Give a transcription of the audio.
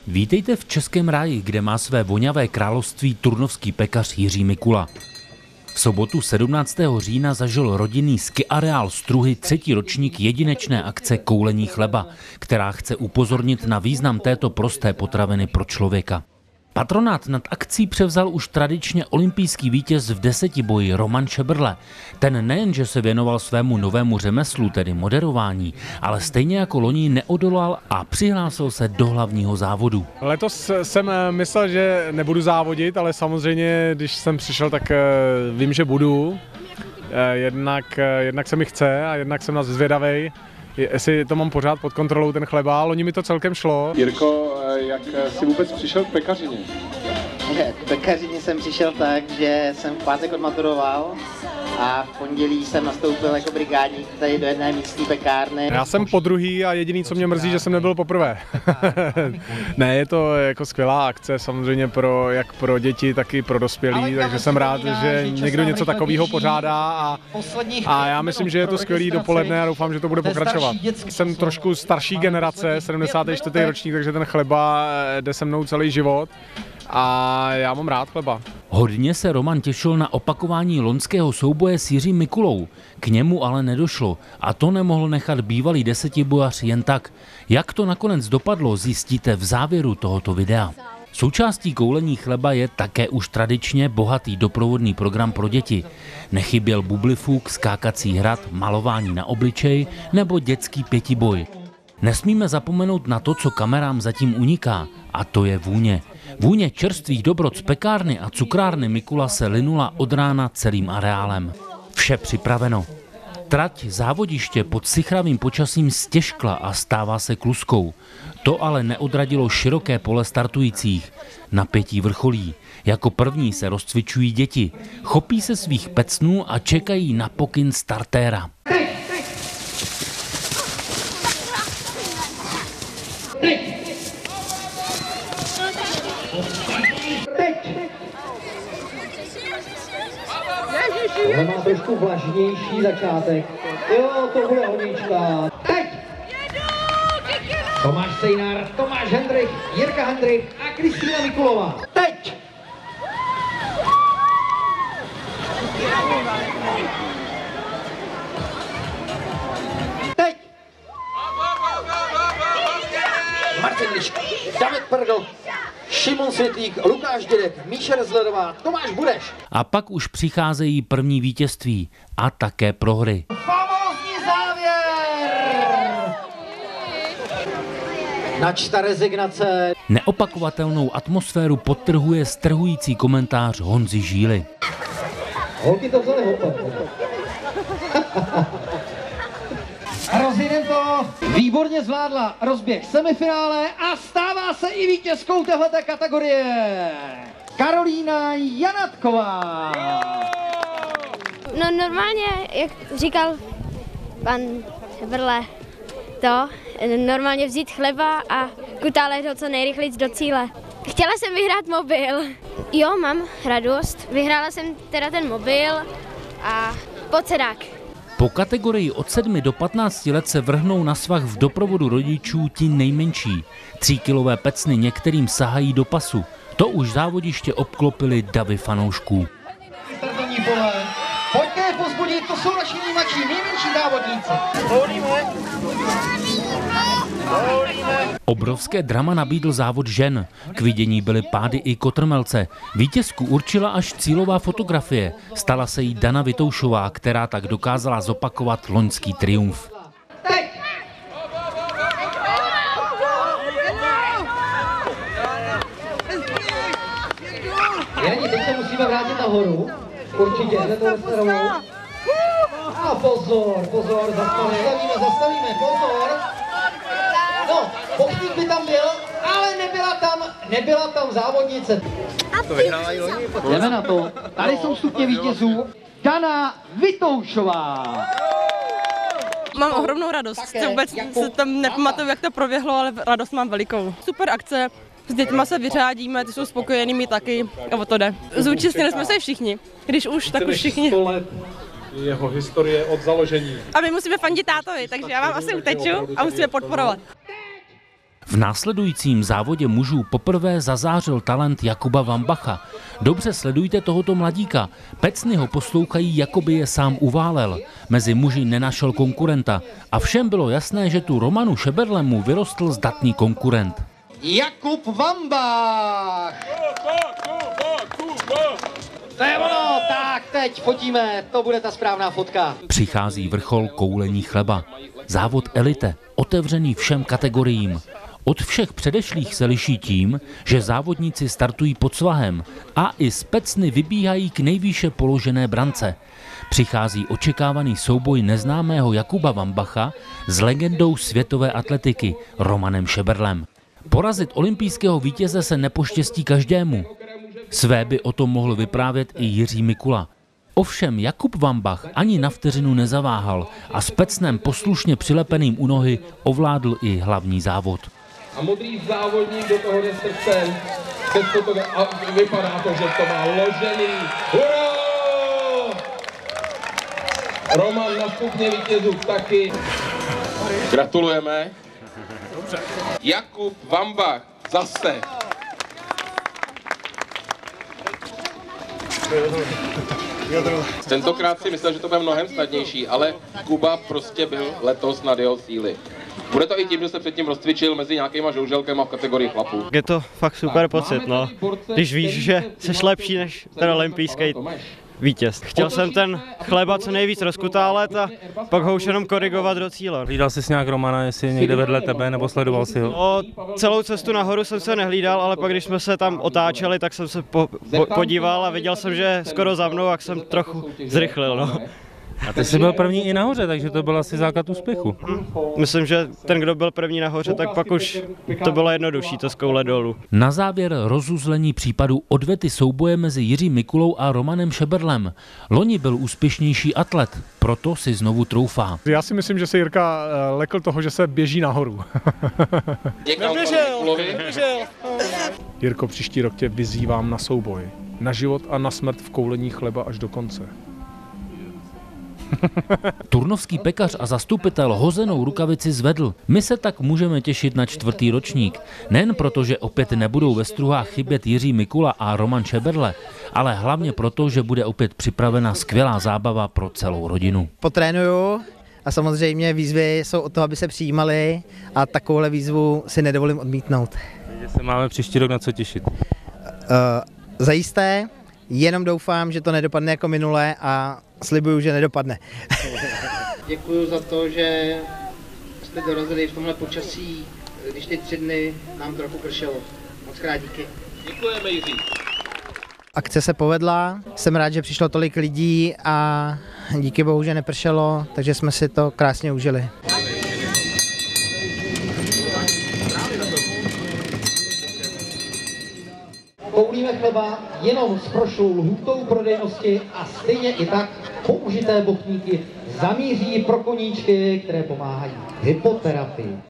Vítejte v Českém ráji, kde má své voňavé království turnovský pekař Jiří Mikula. V sobotu 17. října zažil rodinný ski areál Struhy 3. ročník jedinečné akce Koulení chleba, která chce upozornit na význam této prosté potraviny pro člověka. Patronát nad akcí převzal už tradičně olympijský vítěz v desetiboji Roman Šebrle. Ten nejenže se věnoval svému novému řemeslu, tedy moderování, ale stejně jako loni neodolal a přihlásil se do hlavního závodu. Letos jsem myslel, že nebudu závodit, ale samozřejmě, když jsem přišel, tak vím, že budu. Jednak se mi chce a jednak jsem na zvědavej, jestli to mám pořád pod kontrolou ten chleba. Loni mi to celkem šlo. Jirko, jak jsi vůbec přišel k pekařině? K pekařině jsem přišel tak, že jsem v pátek odmaturoval a v pondělí jsem nastoupil jako brigádník tady do jedné místní pekárny. Já jsem podruhý a jediný, co mě mrzí, že jsem nebyl poprvé. Ne, je to jako skvělá akce, samozřejmě jak pro děti, tak i pro dospělí, takže jsem rád, že někdo něco takového pořádá a já myslím, že je to skvělý dopoledne a doufám, že to bude pokračovat. Jsem trošku starší generace, 74. ročník, takže ten chleba jde se mnou celý život. A já mám rád chleba. Hodně se Roman těšil na opakování loňského souboje s Jiřím Mikulou. K němu ale nedošlo a to nemohl nechat bývalý desetibojař jen tak. Jak to nakonec dopadlo, zjistíte v závěru tohoto videa. Součástí koulení chleba je také už tradičně bohatý doprovodný program pro děti. Nechyběl bublifuk, skákací hrad, malování na obličej nebo dětský pětiboj. Nesmíme zapomenout na to, co kamerám zatím uniká, a to je vůně. Vůně čerstvých dobrot z pekárny a cukrárny Mikula se linula od rána celým areálem. Vše připraveno. Trať závodiště pod sichravým počasím stěžkla a stává se kluskou. To ale neodradilo široké pole startujících. Napětí vrcholí. Jako první se rozcvičují děti. Chopí se svých pecnů a čekají na pokyn startéra. Tohle má trošku vlažnější začátek. Jo, to bude honička. Teď! Tomáš Sejnar, Tomáš Hendrych, Jirka Hendrych a Kristýna Mikulová. Teď! Teď! Martin Liška, David Prdl, Šimon Světlík, Lukáš Dědek, Míša Rezlerová, Tomáš Budeš. A pak už přicházejí první vítězství a také prohry. Famózní závěr! Načta rezignace. Neopakovatelnou atmosféru podtrhuje strhující komentář Honzy Žíly. Holky to vzali hopat. Rozjedem to. Výborně zvládla rozběh semifinále a stává se i vítězkou téhleté kategorie. Karolína Janatková. No normálně, jak říkal pan Šebrle, normálně vzít chleba a kutálet ho co nejrychleji do cíle. Chtěla jsem vyhrát mobil. Jo, mám radost. Vyhrála jsem teda ten mobil a pocedák. Po kategorii od 7 do 15 let se vrhnou na svah v doprovodu rodičů ti nejmenší. 3kilové pecny některým sahají do pasu. To už závodiště obklopili davy fanoušků. Startovní pole. Pojďte je pozbudit, to jsou naši nejmenší závodníci. Obrovské drama nabídl závod žen. K vidění byly pády i kotrmelce. Vítězku určila až cílová fotografie. Stala se jí Dana Vitoušová, která tak dokázala zopakovat loňský triumf. Jani, teď se musíme vrátit nahoru. Určitě, hned to restaurovou. A pozor, zastavíme, pozor. No, Bochník by tam byl, ale nebyla tam závodnice. To vyhrávají loni. Jdeme na to. Tady jsou stupně vítězů. Dana Vitoušová. Mám ohromnou radost. Vůbec se tam nepamatuju, jak to proběhlo, ale radost mám velikou. Super akce. S dětma se vyřádíme, ty jsou spokojení, my taky, a o to jde. Zúčastnili jsme se všichni. Když už, tak už všichni. Jeho historie od založení. A my musíme fandit tátovi, takže já vám asi uteču a musíme podporovat. V následujícím závodě mužů poprvé zazářil talent Jakuba Vambacha. Dobře sledujte tohoto mladíka. Pecny ho poslouchají, jako by je sám uválel. Mezi muži nenašel konkurenta a všem bylo jasné, že tu Romanu Šeberlemu vyrostl zdatný konkurent. Jakub Vambach! To je ono, tak teď fotíme, to bude ta správná fotka. Přichází vrchol koulení chleba. Závod elite, otevřený všem kategoriím. Od všech předešlých se liší tím, že závodníci startují pod svahem a i z pecny vybíhají k nejvýše položené brance. Přichází očekávaný souboj neznámého Jakuba Vambacha s legendou světové atletiky Romanem Šeberlem. Porazit olympijského vítěze se nepoštěstí každému. Své by o tom mohl vyprávět i Jiří Mikula. Ovšem Jakub Vambach ani na vteřinu nezaváhal a s pecnem poslušně přilepeným u nohy ovládl i hlavní závod. A modrý závodník do toho jde srdcem. A vypadá to, že to má ložený. Hurá! Roman na stupně vítězů taky. Gratulujeme. Jakub Vambach zase. Tentokrát si myslel, že to bude mnohem snadnější, ale Kuba prostě byl letos nad jeho síly. Bude to i tím, že se předtím rozcvičil mezi nějakýma žouželkama v kategorii chlapů. Je to fakt super pocit, no. Když víš, že jsi lepší než ten olympijský vítěz. Chtěl jsem ten chleba co nejvíc rozkutálet a pak ho už jenom korigovat do cíle. Hlídal jsi nějak Romana, jestli někde vedle tebe, nebo sledoval si ho? No, celou cestu nahoru jsem se nehlídal, ale pak když jsme se tam otáčeli, tak jsem se podíval a viděl jsem, že skoro za mnou, jak jsem trochu zrychlil, no. A ty jsi byl první i nahoře, takže to byl asi základ úspěchu. Myslím, že ten, kdo byl první nahoře, tak pak už to bylo jednodušší, to z koule dolů. Na závěr rozuzlení případu odvety souboje mezi Jiřím Mikulou a Romanem Šeberlem. Loni byl úspěšnější atlet, proto si znovu troufá. Já si myslím, že se Jirka lekl toho, že se běží nahoru. Neběžel. Jirko, příští rok tě vyzývám na souboj. Na život a na smrt v koulení chleba až do konce. Turnovský pekař a zastupitel hozenou rukavici zvedl. My se tak můžeme těšit na 4. ročník. Nejen proto, že opět nebudou ve Struhách chybět Jiří Mikula a Roman Šeberle, ale hlavně proto, že bude opět připravena skvělá zábava pro celou rodinu. Potrénuju a samozřejmě výzvy jsou o to, aby se přijímaly a takovouhle výzvu si nedovolím odmítnout. Takže se máme příští rok na co těšit. Zajisté, jenom doufám, že to nedopadne jako minule a slibuju, že nedopadne. Děkuju za to, že jste dorazili v tomhle počasí, když ty 3 dny nám trochu pršelo. Moc krát díky. Děkujeme, Jiří. Akce se povedla, jsem rád, že přišlo tolik lidí a díky bohu, že nepršelo, takže jsme si to krásně užili. Koulíme chleba jenom s prošlou lhůtou prodejnosti a stejně i tak použité bochníky zamíří pro koníčky, které pomáhají hypoterapii.